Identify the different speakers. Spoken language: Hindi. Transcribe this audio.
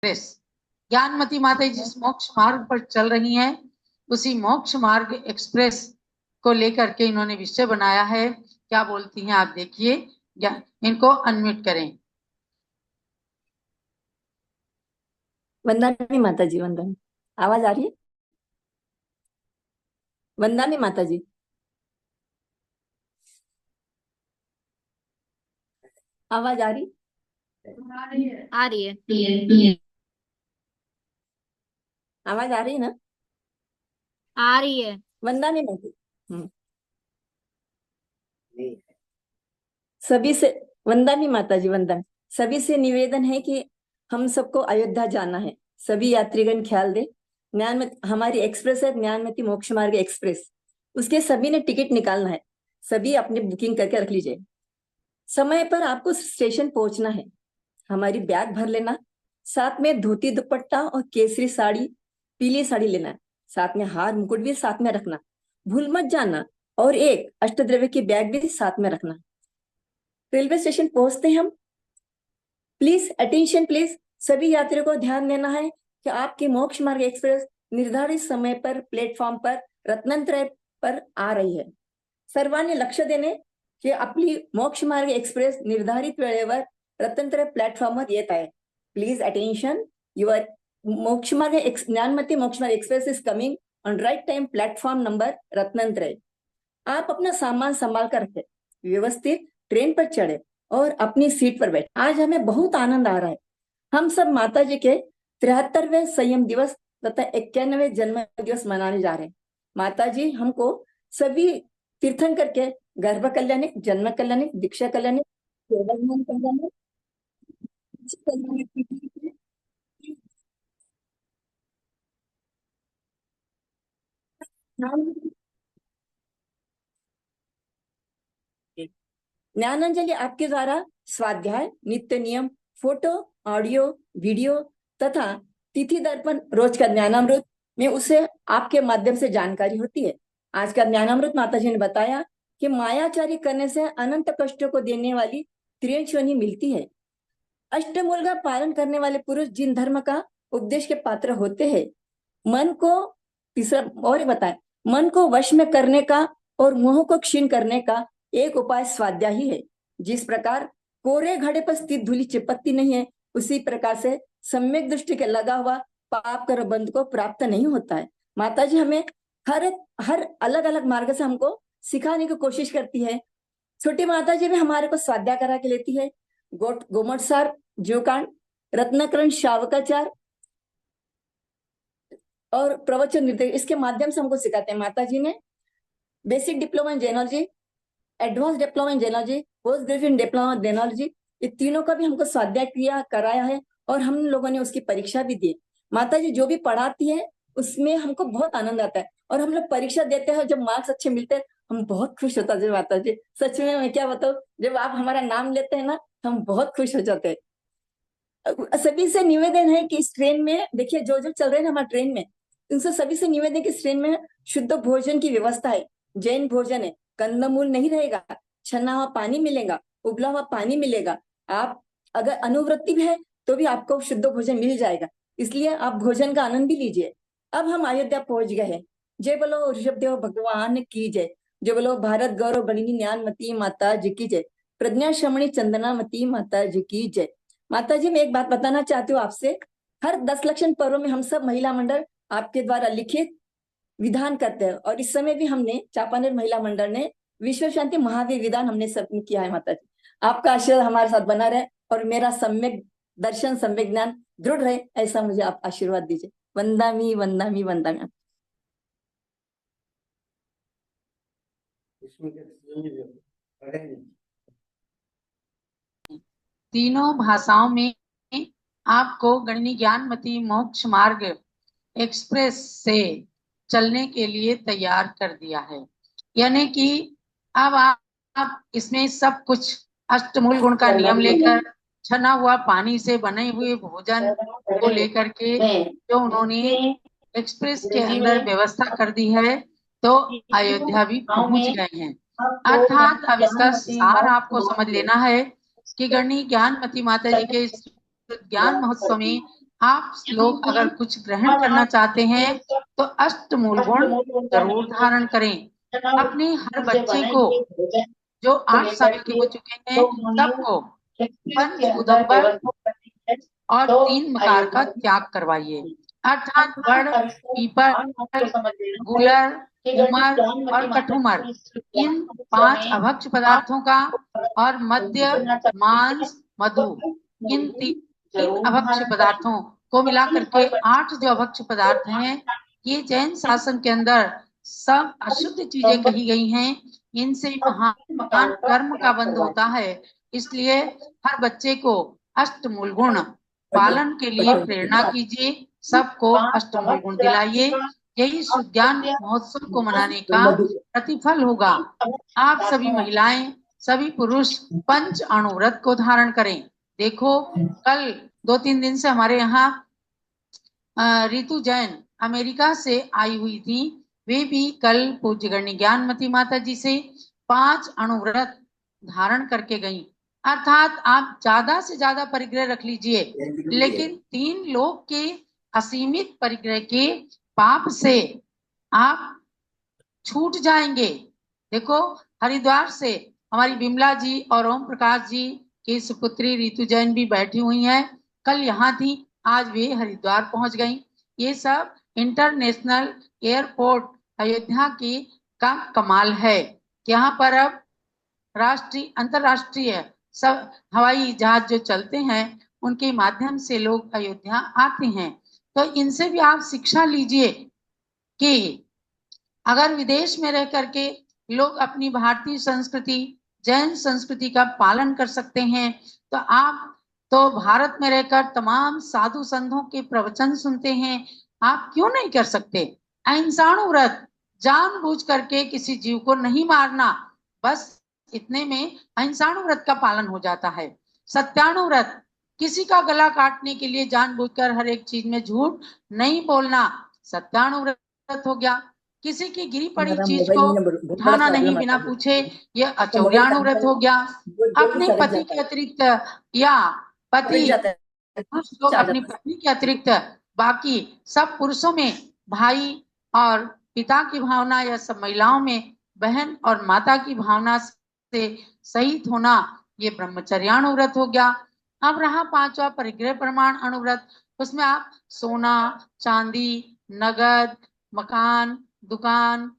Speaker 1: एक्सप्रेस। ज्ञानमती माता जिस मोक्ष मार्ग पर चल रही हैं, उसी मोक्ष मार्ग एक्सप्रेस को लेकर के इन्होंने विषय बनाया है। क्या बोलती हैं आप देखिए, इनको अनम्यूट करें।
Speaker 2: वंदना माता जी, वंदन। आवाज आ रही है? वंदना माता जी, आवाज आ रही?
Speaker 3: आ रही है।
Speaker 2: आवाज आ रही है ना?
Speaker 3: आ रही है।
Speaker 2: वंदना माता जी। सभी से वंदना माता जी, वंदन। सभी से निवेदन है कि हम सबको अयोध्या जाना है। सभी यात्रीगण ख्याल दे। हमारी एक्सप्रेस है ज्ञानमती मोक्ष मार्ग एक्सप्रेस। उसके सभी ने टिकट निकालना है। सभी अपनी बुकिंग करके रख लीजिए। समय पर आपको स्टेशन पहुंचना है। हमारी बैग भर लेना। साथ में धोती दुपट्टा और केसरी साड़ी, पीली साड़ी लेना। साथ में हार मुकुट भी साथ में रखना, भूल मत जाना। और एक अष्टद्रव्य की बैग भी साथ में रखना। रेलवे स्टेशन पहुंचते हैं हम। प्लीज अटेंशन प्लीज, सभी यात्रियों को ध्यान देना है कि आपकी मोक्ष मार्ग एक्सप्रेस निर्धारित समय पर प्लेटफॉर्म पर रत्नत्रय पर आ रही है। सर्वांनी लक्ष देणे की आपली मोक्ष मार्ग एक्सप्रेस निर्धारित वेळेवर रत्नत्रय प्लॅटफॉर्मवर येत आहे. प्लीज अटेंशन, युअर मोक्ष मार्ग Gyanmati Moksha Marg express is coming on right time platform number Ratnatraya. आप अपना सामान संभाल कर रखें, व्यवस्थित ट्रेन पर चढ़े और अपनी सीट पर बैठे। आज हमें बहुत आनंद आ रहा है। हम सब माता जी के 73वें संयम दिवस तथा 91वें जन्म दिवस मनाने जा रहे हैं। माता जी हमको सभी तीर्थंकर के गर्भ कल्याणिक, जन्म कल्याणिक, दीक्षा कल्याणिक, सेवाज्ञान कल्याणिक, ज्ञानांजलि आपके द्वारा स्वाध्याय, नित्य नियम, फोटो, ऑडियो, वीडियो तथा तिथि दर्पण रोज का ज्ञानामृत में उसे आपके माध्यम से जानकारी होती है। आज का ज्ञानामृत माता जी ने बताया कि मायाचारी करने से अनंत कष्टों को देने वाली त्रिशनि मिलती है। अष्टमूल का पालन करने वाले पुरुष जिन धर्म का उपदेश के पात्र होते हैं, मन को तीसरा और बताए, मन को वश में करने का और मोह को क्षीण करने का एक उपाय स्वाध्याय ही है। जिस प्रकार कोरे घड़े पर स्थित धूलि चिपकती नहीं है, उसी प्रकार से सम्यक दृष्टि के लगा हुआ पाप कर बंध को प्राप्त नहीं होता है। माता जी हमें हर हर अलग अलग मार्ग से हमको सिखाने की कोशिश करती है। छोटी माता जी भी हमारे को स्वाध्याय करा के लेती है। गोमट सार, जीवकांड, रत्नकरण, शावकाचार और प्रवचन निर्देश, इसके माध्यम से हमको सिखाते हैं। माता जी ने basic diploma in genealogy, advance diploma in genealogy, post graduate diploma in genealogy, ये तीनों का भी हमको स्वाध्याय किया कराया है और हम लोगों ने उसकी परीक्षा भी दी। माता जी जो भी पढ़ाती है उसमें हमको बहुत आनंद आता है और हम लोग परीक्षा देते हैं, जब मार्क्स अच्छे मिलते हैं हम बहुत खुश होता है। माता जी सच में मैं क्या बताऊं, जब आप हमारा नाम लेते हैं ना हम बहुत खुश हो जाते हैं। सभी से निवेदन है कि इस ट्रेन में देखिए जो जो चल रहे हैं ना हमारे ट्रेन में, उनसे सभी से निवेदन है कि इस ट्रेन में शुद्ध भोजन की व्यवस्था है। जैन भोजन है, कंदमूल नहीं रहेगा, छना हुआ पानी मिलेगा, उबला हुआ पानी मिलेगा। आप अगर अनुवृत्ति भी है तो भी आपको शुद्ध भोजन मिल जाएगा, इसलिए आप भोजन का आनंद भी लीजिए। अब हम अयोध्या पहुंच गए हैं। जय बोलो ऋषभदेव भगवान की जय। जय बोलो भारत गौरव गणिनी ज्ञानमती माता जी की जय। प्रज्ञा श्रमणी चंदनामती माता जी की जय। माता जी मैं एक बात बताना चाहती हूँ आपसे। हर 10 लक्षण पर्व में हम सब महिला मंडल आपके द्वारा लिखित विधान करते हैं और इस समय भी हमने चापानेर महिला मंडल ने विश्व शांति महावीर विधान हमने सबमिट किया है। माता जी आपका आशीर्वाद हमारे साथ बना रहे और मेरा सम्यक दर्शन, सम्यक ज्ञान दृढ़ रहे, ऐसा मुझे आप आशीर्वाद दीजिए। वंदामी वंदामी वंदामी।
Speaker 1: तीनों भाषाओं में आपको गणनी ज्ञानमती मोक्ष मार्ग एक्सप्रेस से चलने के लिए तैयार कर दिया है। यानी कि अब आप इसमें सब कुछ अष्टमूल गुण का नियम लेकर, छना हुआ पानी से बने हुए भोजन को लेकर के जो उन्होंने एक्सप्रेस के अंदर व्यवस्था कर दी है, तो अयोध्या भी पहुंच गए हैं। अर्थात अब इसका सार आपको समझ लेना है कि गणनी ज्ञानमती माता जी के ज्ञान महोत्सव में आप लोग अगर कुछ ग्रहण करना चाहते हैं तो अष्टमूल गुण जरूर धारण करें। अपने हर बच्चे को, जो 8 साल के हो चुके हैं, सबको पंच उदंबर और 3 मकार का त्याग करवाइए, अर्थात बड़, पीपल, गुलर, उमर और कठुमर, इन 5 अभक्ष पदार्थों का, और मद्य, मांस, मधु, इन 3 अभक्ष पदार्थों को मिलाकर के 8 जो अभक्ष पदार्थ हैं, ये जैन शासन के अंदर सब अशुद्ध चीजें कही गई हैं। इनसे महान कर्म का बंध होता है। इसलिए हर बच्चे को अष्टमूल गुण पालन के लिए प्रेरणा कीजिए, सबको अष्टमूल गुण दिलाइए। यही सुज्ञान महोत्सव को मनाने का प्रतिफल होगा। आप सभी महिलाएं, सभी पुरुष पंच अणुव्रत को धारण करें। देखो, कल 2-3 दिन से हमारे यहाँ रितु जैन अमेरिका से आई हुई थी। वे भी कल पूज्य गणनी ज्ञानमती माता जी से 5 अणुव्रत धारण करके गई। अर्थात आप ज्यादा से ज्यादा परिग्रह रख लीजिए, लेकिन 3 लोक के असीमित परिग्रह के पाप से आप छूट जाएंगे। देखो, हरिद्वार से हमारी विमला जी और ओम प्रकाश जी की सुपुत्री रितु जैन भी बैठी हुई हैं। कल यहाँ थी, आज वे हरिद्वार पहुंच गई। ये सब इंटरनेशनल एयरपोर्ट अयोध्या की का कमाल है। यहाँ पर अब राष्ट्रीय, अंतरराष्ट्रीय सब हवाई जहाज जो चलते हैं, उनके माध्यम से लोग अयोध्या आते हैं। तो इनसे भी आप शिक्षा लीजिए कि अगर विदेश में रह करके लोग अपनी भारतीय संस्कृति, जैन संस्कृति का पालन कर सकते हैं, तो आप तो भारत में रहकर तमाम साधु संतों के प्रवचन सुनते हैं, आप क्यों नहीं कर सकते? अहिंसाणुव्रत, जानबूझ करके किसी जीव को नहीं मारना, बस इतने में अहिंसाणुव्रत का पालन हो जाता है। सत्याणुव्रत, किसी का गला काटने के लिए जानबूझकर हर एक चीज में झूठ नहीं बोलना, सत्याणुव्रत हो गया। किसी की गिरी पड़ी चीज को उठाना नहीं बिना पूछे, यह अचौर्याणुव्रत हो गया। अपने पति के अतिरिक्त या पति पुरुष लोग अपनी पत्नी के अतिरिक्त बाकी सब पुरुषों में भाई और पिता की भावना, या सब महिलाओं में बहन और माता की भावना से सहित होना, ये ब्रह्मचर्याणुव्रत हो गया। अब रहा 5वां परिग्रह प्रमाण अणुव्रत। उसमें आप सोना, चांदी, नगद, मकान, दुकान,